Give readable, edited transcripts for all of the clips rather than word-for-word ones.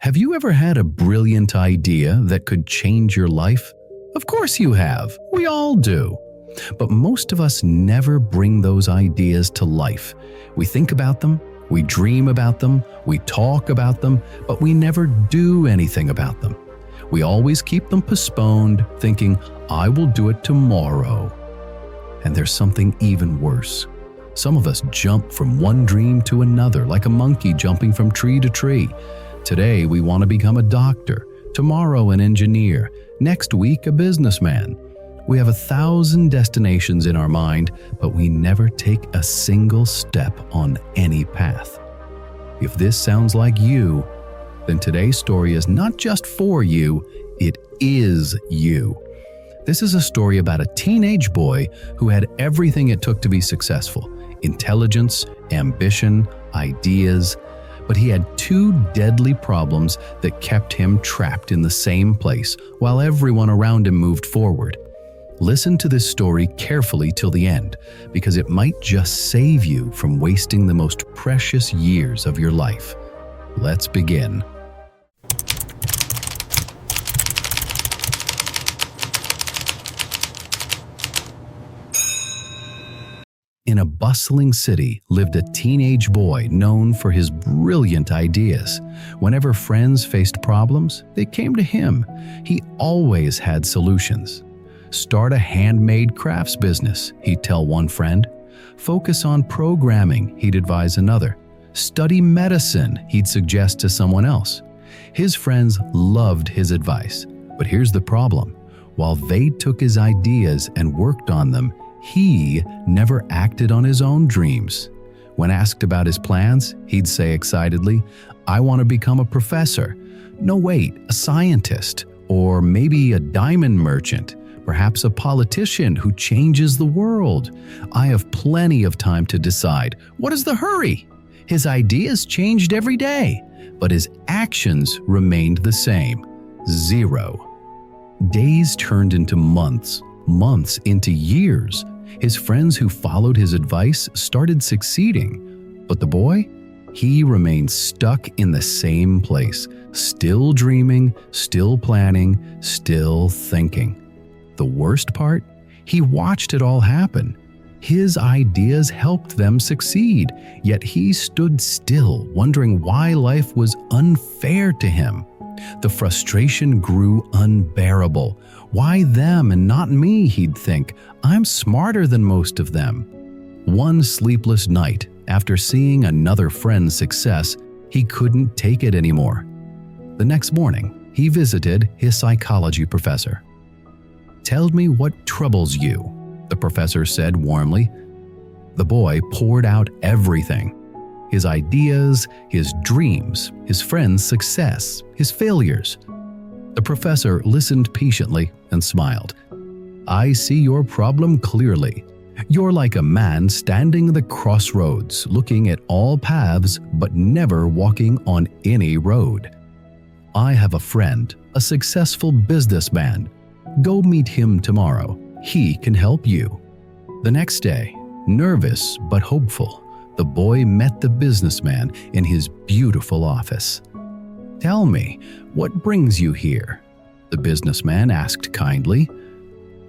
Have you ever had a brilliant idea that could change your life? Of course you have. We all do. But most of us never bring those ideas to life. We think about them, we dream about them, we talk about them, but we never do anything about them. We always keep them postponed, thinking, I will do it tomorrow. And there's something even worse. Some of us jump from one dream to another, like a monkey jumping from tree to tree. Today, we want to become a doctor. Tomorrow, an engineer. Next week, a businessman. We have 1,000 destinations in our mind, but we never take a single step on any path. If this sounds like you, then today's story is not just for you, it is you. This is a story about a teenage boy who had everything it took to be successful: intelligence, ambition, ideas. But he had two deadly problems that kept him trapped in the same place while everyone around him moved forward. Listen to this story carefully till the end, because it might just save you from wasting the most precious years of your life. Let's begin. In a bustling city lived a teenage boy known for his brilliant ideas. Whenever friends faced problems, they came to him. He always had solutions. Start a handmade crafts business, he'd tell one friend. Focus on programming, he'd advise another. Study medicine, he'd suggest to someone else. His friends loved his advice, but here's the problem. While they took his ideas and worked on them, he never acted on his own dreams. When asked about his plans, he'd say excitedly, I want to become a professor. No, wait, a scientist, or maybe a diamond merchant, perhaps a politician who changes the world. I have plenty of time to decide. What is the hurry? His ideas changed every day, but his actions remained the same. 0. Days turned into months. Months into years. His friends who followed his advice started succeeding, but the boy, he remained stuck in the same place, still dreaming, still planning, still thinking. The worst part? He watched it all happen. His ideas helped them succeed, yet he stood still, wondering why life was unfair to him. The frustration grew unbearable. Why them and not me, he'd think. I'm smarter than most of them. One sleepless night, after seeing another friend's success, he couldn't take it anymore. The next morning, he visited his psychology professor. Tell me what troubles you, the professor said warmly. The boy poured out everything. His ideas, his dreams, his friend's success, his failures. The professor listened patiently and smiled. I see your problem clearly. You're like a man standing at the crossroads, looking at all paths but never walking on any road. I have a friend, a successful businessman. Go meet him tomorrow. He can help you. The next day, nervous but hopeful, the boy met the businessman in his beautiful office. Tell me, what brings you here? The businessman asked kindly.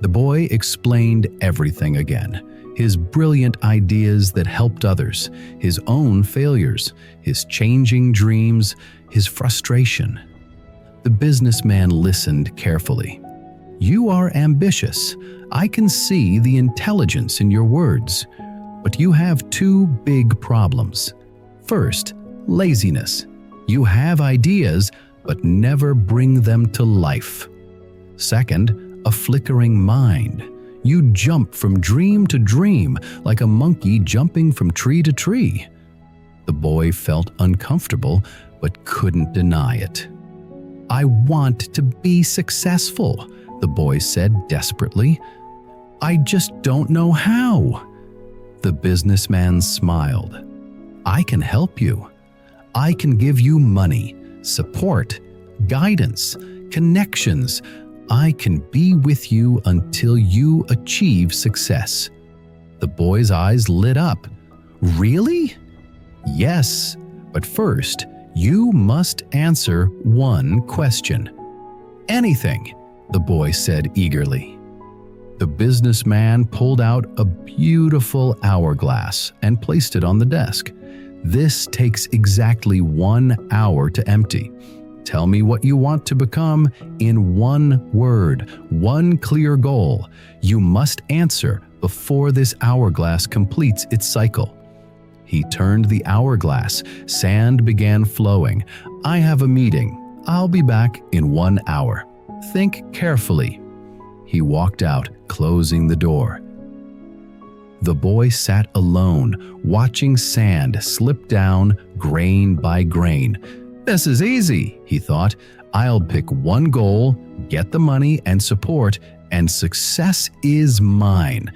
The boy explained everything again. His brilliant ideas that helped others, his own failures, his changing dreams, his frustration. The businessman listened carefully. You are ambitious. I can see the intelligence in your words. But you have two big problems. First, laziness. You have ideas, but never bring them to life. Second, a flickering mind. You jump from dream to dream, like a monkey jumping from tree to tree. The boy felt uncomfortable, but couldn't deny it. I want to be successful, the boy said desperately. I just don't know how. The businessman smiled. I can help you. I can give you money, support, guidance, connections. I can be with you until you achieve success. The boy's eyes lit up. Really? Yes, but first, You must answer one question. Anything, the boy said eagerly. The businessman pulled out a beautiful hourglass and placed it on the desk. This takes exactly 1 hour to empty. Tell me what you want to become in one word, one clear goal. You must answer before this hourglass completes its cycle. He turned the hourglass. Sand began flowing. I have a meeting. I'll be back in 1 hour. Think carefully. He walked out, closing the door. The boy sat alone, watching sand slip down grain by grain. This is easy, he thought. I'll pick one goal, get the money and support, and success is mine.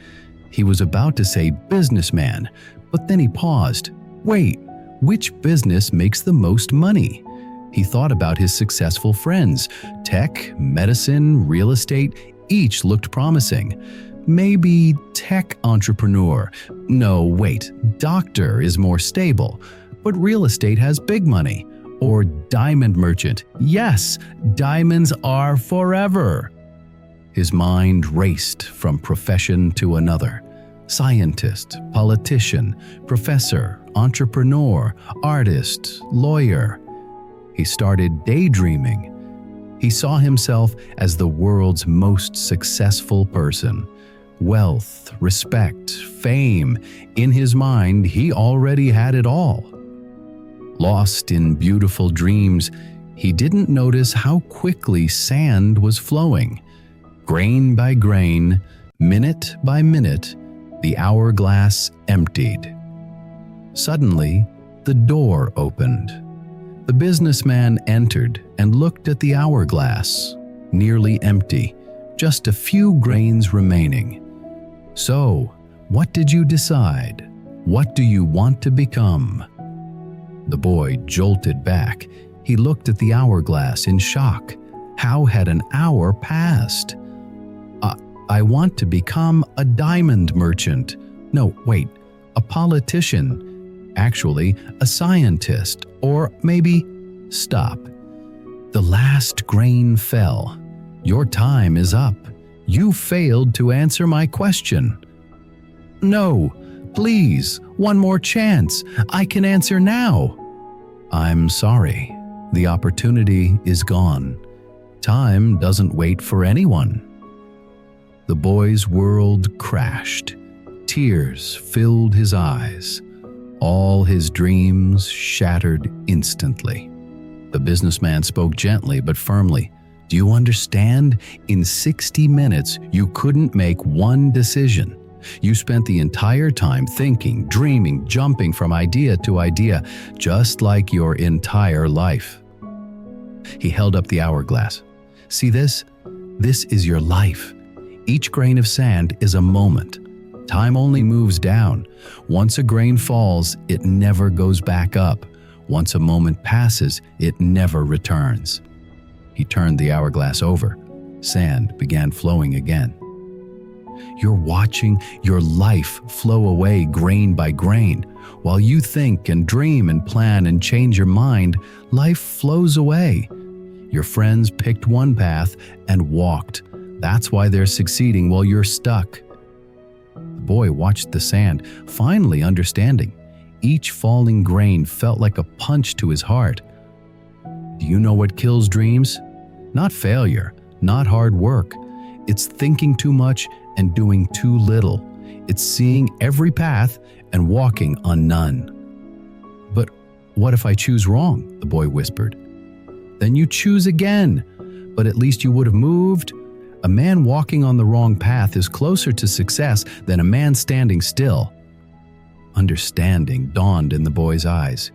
He was about to say businessman, but then he paused. Wait, which business makes the most money? He thought about his successful friends. Tech, medicine, real estate, each looked promising. Maybe tech entrepreneur. No, wait, doctor is more stable. But real estate has big money. Or diamond merchant. Yes, diamonds are forever. His mind raced from profession to another. Scientist, politician, professor, entrepreneur, artist, lawyer. He started daydreaming. He saw himself as the world's most successful person. Wealth, respect, fame. In his mind, he already had it all. Lost in beautiful dreams, he didn't notice how quickly sand was flowing. Grain by grain, minute by minute, the hourglass emptied. Suddenly, the door opened. The businessman entered and looked at the hourglass, nearly empty, just a few grains remaining. So, what did you decide? What do you want to become? The boy jolted back. He looked at the hourglass in shock. How had an hour passed? I want to become a diamond merchant. No, wait, a politician. Actually, a scientist. Or maybe, stop. The last grain fell. Your time is up. You failed to answer my question. No, please, one more chance. I can answer now. I'm sorry. The opportunity is gone. Time doesn't wait for anyone. The boy's world crashed. Tears filled his eyes. All his dreams shattered instantly. The businessman spoke gently but firmly. Do you understand? In 60 minutes, you couldn't make one decision. You spent the entire time thinking, dreaming, jumping from idea to idea, just like your entire life. He held up the hourglass. See this? This is your life. Each grain of sand is a moment. Time only moves down. Once a grain falls, it never goes back up. Once a moment passes, it never returns. He turned the hourglass over. Sand began flowing again. You're watching your life flow away grain by grain. While you think and dream and plan and change your mind, life flows away. Your friends picked one path and walked. That's why they're succeeding while you're stuck. The boy watched the sand, finally understanding. Each falling grain felt like a punch to his heart. Do you know what kills dreams? Not failure, not hard work. It's thinking too much and doing too little. It's seeing every path and walking on none. But what if I choose wrong? The boy whispered. Then you choose again, but at least you would have moved. A man walking on the wrong path is closer to success than a man standing still. Understanding dawned in the boy's eyes.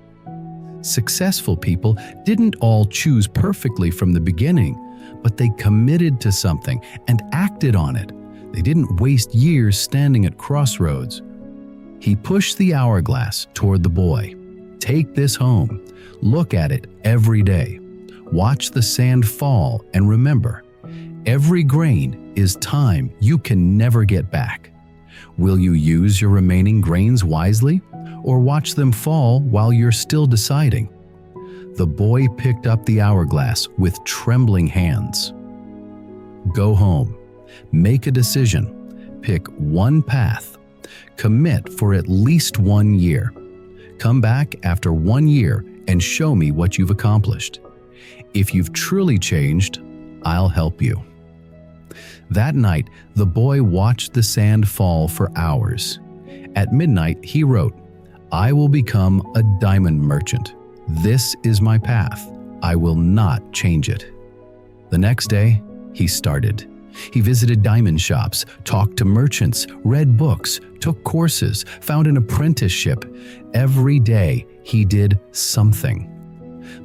Successful people didn't all choose perfectly from the beginning, but they committed to something and acted on it. They didn't waste years standing at crossroads. He pushed the hourglass toward the boy. Take this home. Look at it every day. Watch the sand fall and remember, every grain is time you can never get back. Will you use your remaining grains wisely or watch them fall while you're still deciding? The boy picked up the hourglass with trembling hands. Go home. Make a decision. Pick one path. Commit for at least 1 year. Come back after 1 year and show me what you've accomplished. If you've truly changed, I'll help you. That night, the boy watched the sand fall for hours. At midnight, he wrote, "I will become a diamond merchant. This is my path. I will not change it." The next day, he started. He visited diamond shops, talked to merchants, read books, took courses, found an apprenticeship. Every day, he did something.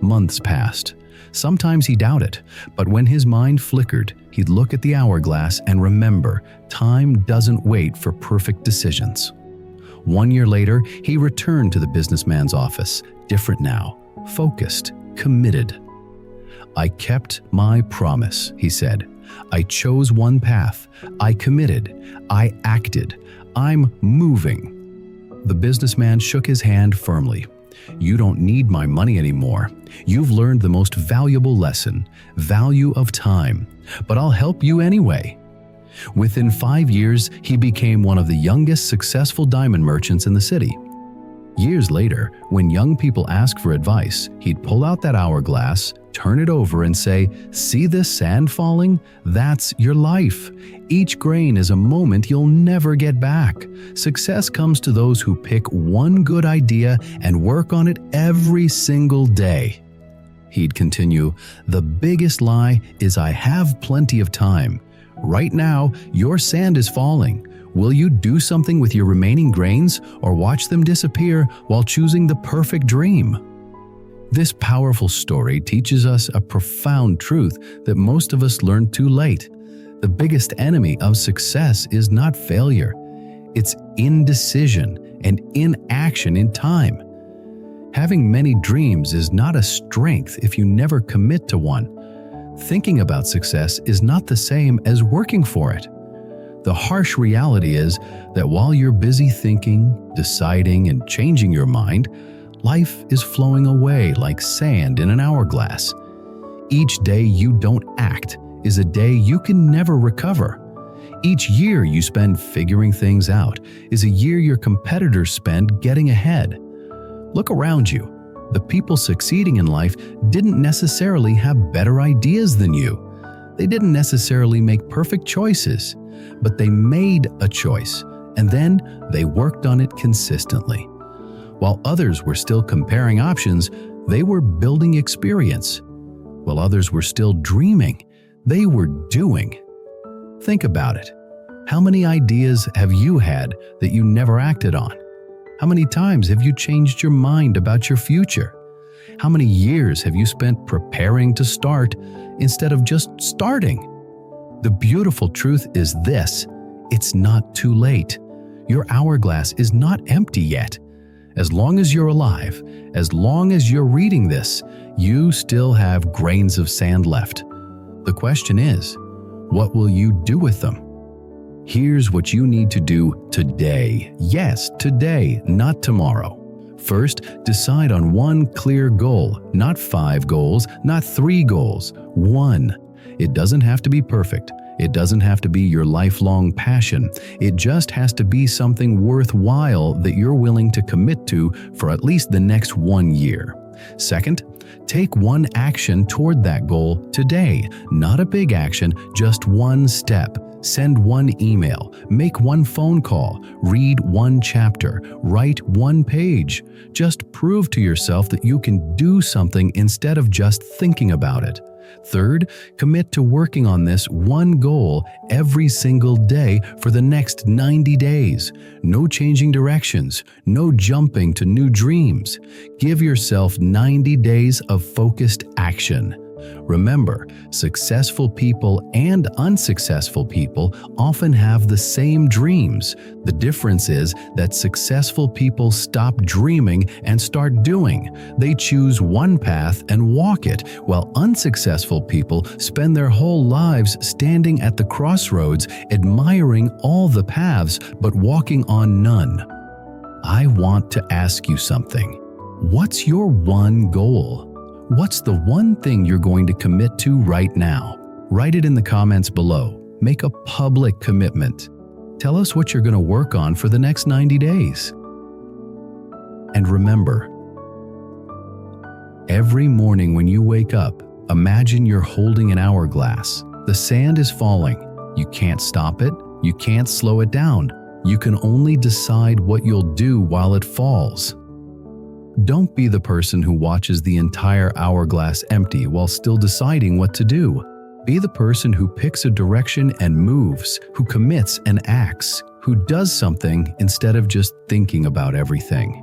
Months passed. Sometimes he doubted, but when his mind flickered, he'd look at the hourglass and remember, time doesn't wait for perfect decisions. 1 year later, he returned to the businessman's office, different now, focused, committed. "I kept my promise," he said. "I chose one path. I committed. I acted. I'm moving." The businessman shook his hand firmly. "You don't need my money anymore. You've learned the most valuable lesson, value of time, but I'll help you anyway." Within 5 years, he became one of the youngest successful diamond merchants in the city. Years later, when young people asked for advice, he'd pull out that hourglass, turn it over and say, "See this sand falling? That's your life. Each grain is a moment you'll never get back. Success comes to those who pick one good idea and work on it every single day." He'd continue, "The biggest lie is I have plenty of time. Right now, your sand is falling. Will you do something with your remaining grains or watch them disappear while choosing the perfect dream?" This powerful story teaches us a profound truth that most of us learn too late. The biggest enemy of success is not failure. It's indecision and inaction in time. Having many dreams is not a strength if you never commit to one. Thinking about success is not the same as working for it. The harsh reality is that while you're busy thinking, deciding, and changing your mind, life is flowing away like sand in an hourglass. Each day you don't act is a day you can never recover. Each year you spend figuring things out is a year your competitors spend getting ahead. Look around you. The people succeeding in life didn't necessarily have better ideas than you. They didn't necessarily make perfect choices, but they made a choice, and then they worked on it consistently. While others were still comparing options, they were building experience. While others were still dreaming, they were doing. Think about it. How many ideas have you had that you never acted on? How many times have you changed your mind about your future? How many years have you spent preparing to start instead of just starting? The beautiful truth is this: it's not too late. Your hourglass is not empty yet. As long as you're alive, as long as you're reading this, you still have grains of sand left. The question is, what will you do with them? Here's what you need to do today. Yes, today, not tomorrow. First, decide on one clear goal, not 5 goals, not 3 goals, one. It doesn't have to be perfect. It doesn't have to be your lifelong passion. It just has to be something worthwhile that you're willing to commit to for at least the next 1 year. Second, take one action toward that goal today. Not a big action, just one step. Send one email, make one phone call, read one chapter, write one page. Just prove to yourself that you can do something instead of just thinking about it. Third, commit to working on this one goal every single day for the next 90 days. No changing directions, no jumping to new dreams. Give yourself 90 days of focused action. Remember, successful people and unsuccessful people often have the same dreams. The difference is that successful people stop dreaming and start doing. They choose one path and walk it, while unsuccessful people spend their whole lives standing at the crossroads, admiring all the paths but walking on none. I want to ask you something. What's your one goal? What's the one thing you're going to commit to right now? Write it in the comments below. Make a public commitment. Tell us what you're going to work on for the next 90 days. And remember, every morning when you wake up, imagine you're holding an hourglass. The sand is falling. You can't stop it. You can't slow it down. You can only decide what you'll do while it falls. Don't be the person who watches the entire hourglass empty while still deciding what to do. Be the person who picks a direction and moves, who commits and acts, who does something instead of just thinking about everything.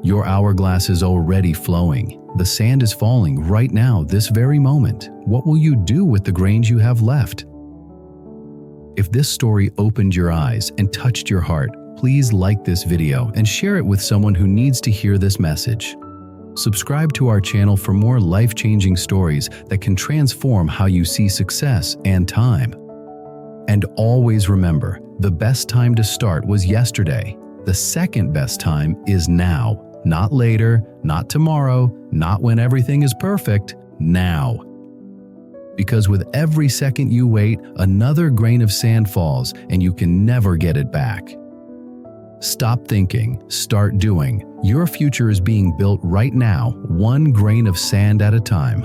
Your hourglass is already flowing. The sand is falling right now, this very moment. What will you do with the grains you have left? If this story opened your eyes and touched your heart, please like this video and share it with someone who needs to hear this message. Subscribe to our channel for more life-changing stories that can transform how you see success and time. And always remember, the best time to start was yesterday. The second best time is now. Not later, not tomorrow, not when everything is perfect, now. Because with every second you wait, another grain of sand falls and you can never get it back. Stop thinking, start doing. Your future is being built right now, one grain of sand at a time.